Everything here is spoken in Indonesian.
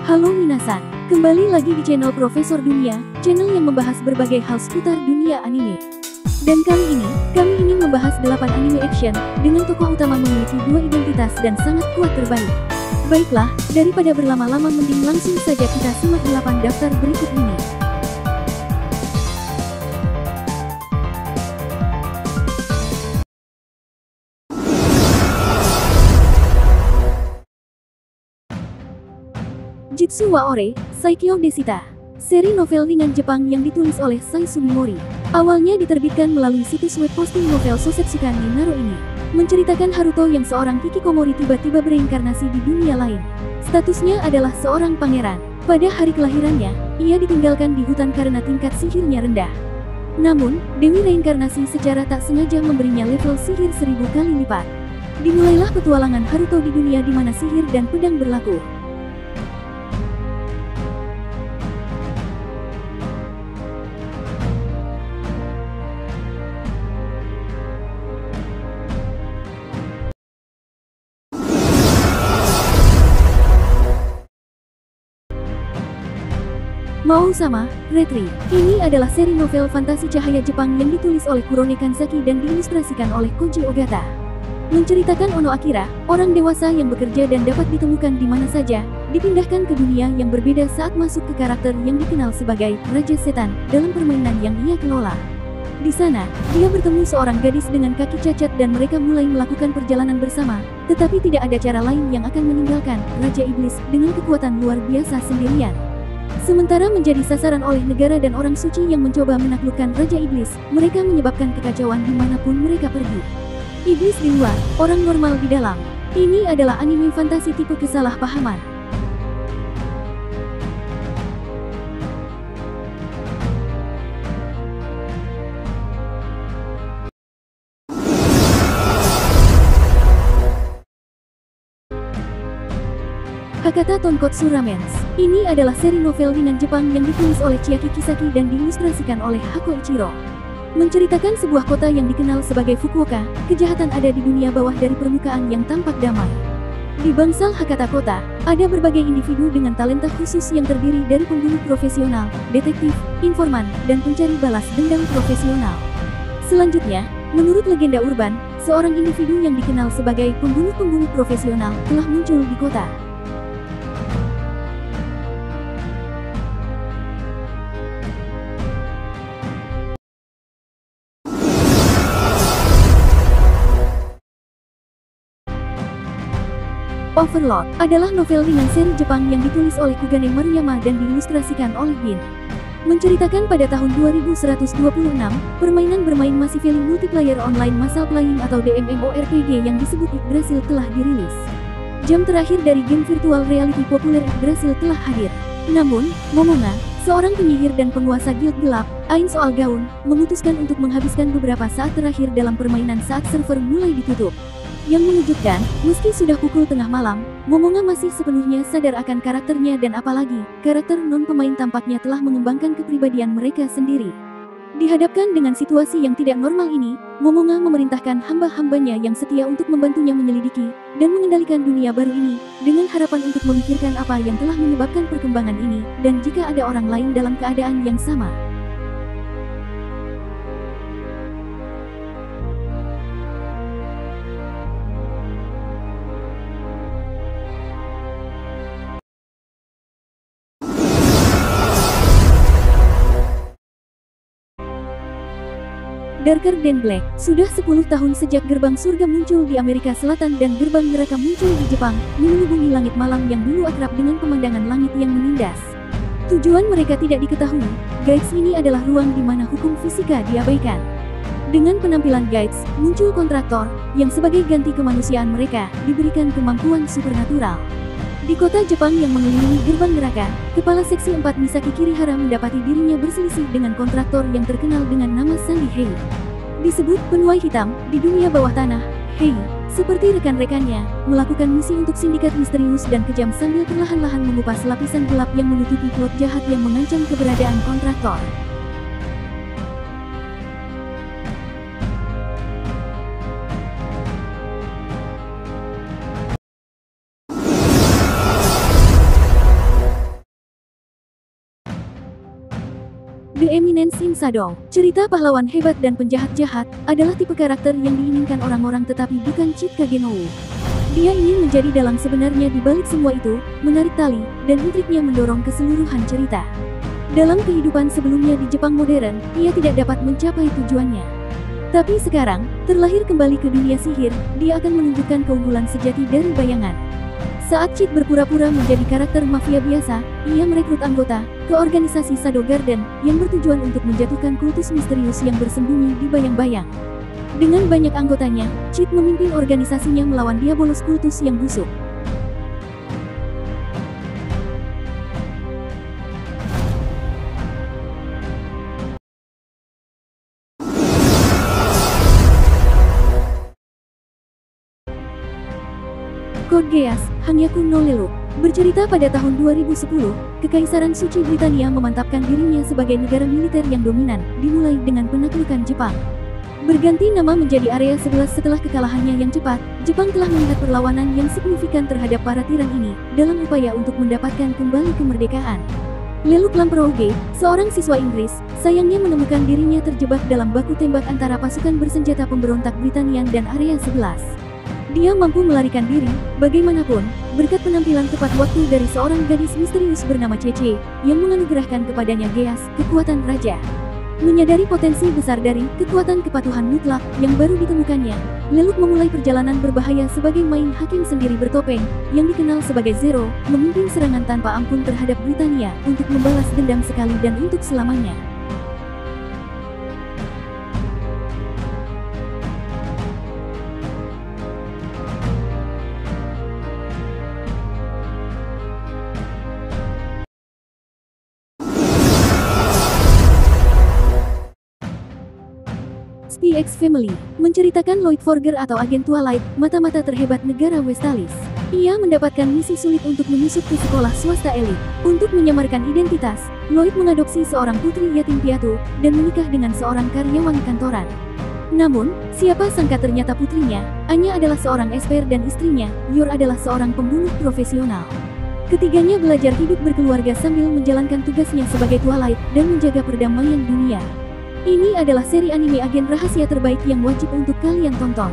Halo minasan, kembali lagi di channel Profesor Dunia, channel yang membahas berbagai hal seputar dunia anime. Dan kali ini, kami ingin membahas 8 anime action, dengan tokoh utama memiliki 2 identitas dan sangat kuat terbaik. Baiklah, daripada berlama-lama mending langsung saja kita simak 8 daftar berikut ini. Jitsu wa Ore, Saikyo Deshita. Seri novel ringan Jepang yang ditulis oleh Sai Sugimori. Awalnya diterbitkan melalui situs web posting novel Sosetsukan ni Naro ini. Menceritakan Haruto yang seorang hikikomori tiba-tiba bereinkarnasi di dunia lain. Statusnya adalah seorang pangeran. Pada hari kelahirannya, ia ditinggalkan di hutan karena tingkat sihirnya rendah. Namun, Dewi Reinkarnasi secara tak sengaja memberinya level sihir 1000 kali lipat. Dimulailah petualangan Haruto di dunia di mana sihir dan pedang berlaku. Mao sama Retri. Ini adalah seri novel fantasi cahaya Jepang yang ditulis oleh Kurone Kanzaki dan diilustrasikan oleh Koji Ogata. Menceritakan Ono Akira, orang dewasa yang bekerja dan dapat ditemukan di mana saja, dipindahkan ke dunia yang berbeda saat masuk ke karakter yang dikenal sebagai Raja Setan dalam permainan yang ia kelola. Di sana, dia bertemu seorang gadis dengan kaki cacat dan mereka mulai melakukan perjalanan bersama, tetapi tidak ada cara lain yang akan meninggalkan Raja Iblis dengan kekuatan luar biasa sendirian. Sementara menjadi sasaran oleh negara dan orang suci yang mencoba menaklukkan Raja Iblis, mereka menyebabkan kekacauan dimanapun mereka pergi. Iblis di luar, orang normal di dalam. Ini adalah anime fantasi tipe kesalahpahaman. Hakata Tonkotsu Ramens. Ini adalah seri novel ringan Jepang yang ditulis oleh Chiaki Kisaki dan diilustrasikan oleh Hako Ichiro. Menceritakan sebuah kota yang dikenal sebagai Fukuoka, kejahatan ada di dunia bawah dari permukaan yang tampak damai. Di bangsal Hakata Kota, ada berbagai individu dengan talenta khusus yang terdiri dari pembunuh profesional, detektif, informan, dan pencari balas dendam profesional. Selanjutnya, menurut legenda urban, seorang individu yang dikenal sebagai pembunuh-pembunuh profesional telah muncul di kota. Overlord adalah novel ringan seri Jepang yang ditulis oleh Kugane Maruyama dan diilustrasikan oleh Bin. Menceritakan pada tahun 2126, permainan bermain Massively Multiplayer Online Massal Playing atau DMMORPG yang disebut Yggdrasil telah dirilis. Jam terakhir dari game virtual reality populer Yggdrasil telah hadir. Namun, Momonga, seorang penyihir dan penguasa guild gelap, Ain Soal Gaun, memutuskan untuk menghabiskan beberapa saat terakhir dalam permainan saat server mulai ditutup. Yang mengejutkan, meski sudah pukul tengah malam, Momonga masih sepenuhnya sadar akan karakternya dan apalagi, karakter non-pemain tampaknya telah mengembangkan kepribadian mereka sendiri. Dihadapkan dengan situasi yang tidak normal ini, Momonga memerintahkan hamba-hambanya yang setia untuk membantunya menyelidiki dan mengendalikan dunia baru ini, dengan harapan untuk memikirkan apa yang telah menyebabkan perkembangan ini, dan jika ada orang lain dalam keadaan yang sama. Darker Than Black. Sudah 10 tahun sejak Gerbang Surga muncul di Amerika Selatan dan Gerbang Neraka muncul di Jepang, menyelubungi langit malam yang dulu akrab dengan pemandangan langit yang menindas. Tujuan mereka tidak diketahui. Guides ini adalah ruang di mana hukum fisika diabaikan. Dengan penampilan Guides, muncul kontraktor, yang sebagai ganti kemanusiaan mereka, diberikan kemampuan supernatural. Di kota Jepang yang mengelilingi Gerbang Neraka, Kepala Seksi 4 Misaki Kirihara mendapati dirinya berselisih dengan kontraktor yang terkenal dengan nama Sandy Hei. Disebut penuai hitam, di dunia bawah tanah, Hei, seperti rekan-rekannya, melakukan misi untuk sindikat misterius dan kejam sambil perlahan-lahan mengupas lapisan gelap yang menutupi plot jahat yang mengancam keberadaan kontraktor. The Eminence in Shadow. Cerita pahlawan hebat dan penjahat jahat adalah tipe karakter yang diinginkan orang-orang tetapi bukan Chit Kagenowu. Dia ingin menjadi dalang sebenarnya di balik semua itu, menarik tali, dan intriknya mendorong keseluruhan cerita. Dalam kehidupan sebelumnya di Jepang modern, ia tidak dapat mencapai tujuannya. Tapi sekarang, terlahir kembali ke dunia sihir, dia akan menunjukkan keunggulan sejati dari bayangan. Saat Chit berpura-pura menjadi karakter mafia biasa, ia merekrut anggota ke organisasi Shadow Garden yang bertujuan untuk menjatuhkan kultus misterius yang bersembunyi di bayang-bayang. Dengan banyak anggotanya, Chit memimpin organisasinya melawan Diabolos kultus yang busuk. Code Geass, Hanyaku no Lelouch. Bercerita pada tahun 2010, Kekaisaran Suci Britania memantapkan dirinya sebagai negara militer yang dominan, dimulai dengan penaklukan Jepang. Berganti nama menjadi Area 11 setelah kekalahannya yang cepat, Jepang telah melihat perlawanan yang signifikan terhadap para tiran ini, dalam upaya untuk mendapatkan kembali kemerdekaan. Lelouch Lamprauge, seorang siswa Inggris, sayangnya menemukan dirinya terjebak dalam baku tembak antara pasukan bersenjata pemberontak Britania dan Area 11. Dia mampu melarikan diri, bagaimanapun, berkat penampilan tepat waktu dari seorang gadis misterius bernama Cece, yang menganugerahkan kepadanya Geass, kekuatan raja. Menyadari potensi besar dari kekuatan kepatuhan mutlak yang baru ditemukannya, Lelouch memulai perjalanan berbahaya sebagai main hakim sendiri bertopeng, yang dikenal sebagai Zero, memimpin serangan tanpa ampun terhadap Britania, untuk membalas dendam sekali dan untuk selamanya. Spy X Family, menceritakan Lloyd Forger atau agen Twilight, mata-mata terhebat negara Westalis. Ia mendapatkan misi sulit untuk menyusup ke sekolah swasta elit. Untuk menyamarkan identitas, Lloyd mengadopsi seorang putri yatim piatu, dan menikah dengan seorang karyawan kantoran. Namun, siapa sangka ternyata putrinya, Anya adalah seorang esper dan istrinya, Yor adalah seorang pembunuh profesional. Ketiganya belajar hidup berkeluarga sambil menjalankan tugasnya sebagai Twilight, dan menjaga perdamaian dunia. Ini adalah seri anime agen rahasia terbaik yang wajib untuk kalian tonton.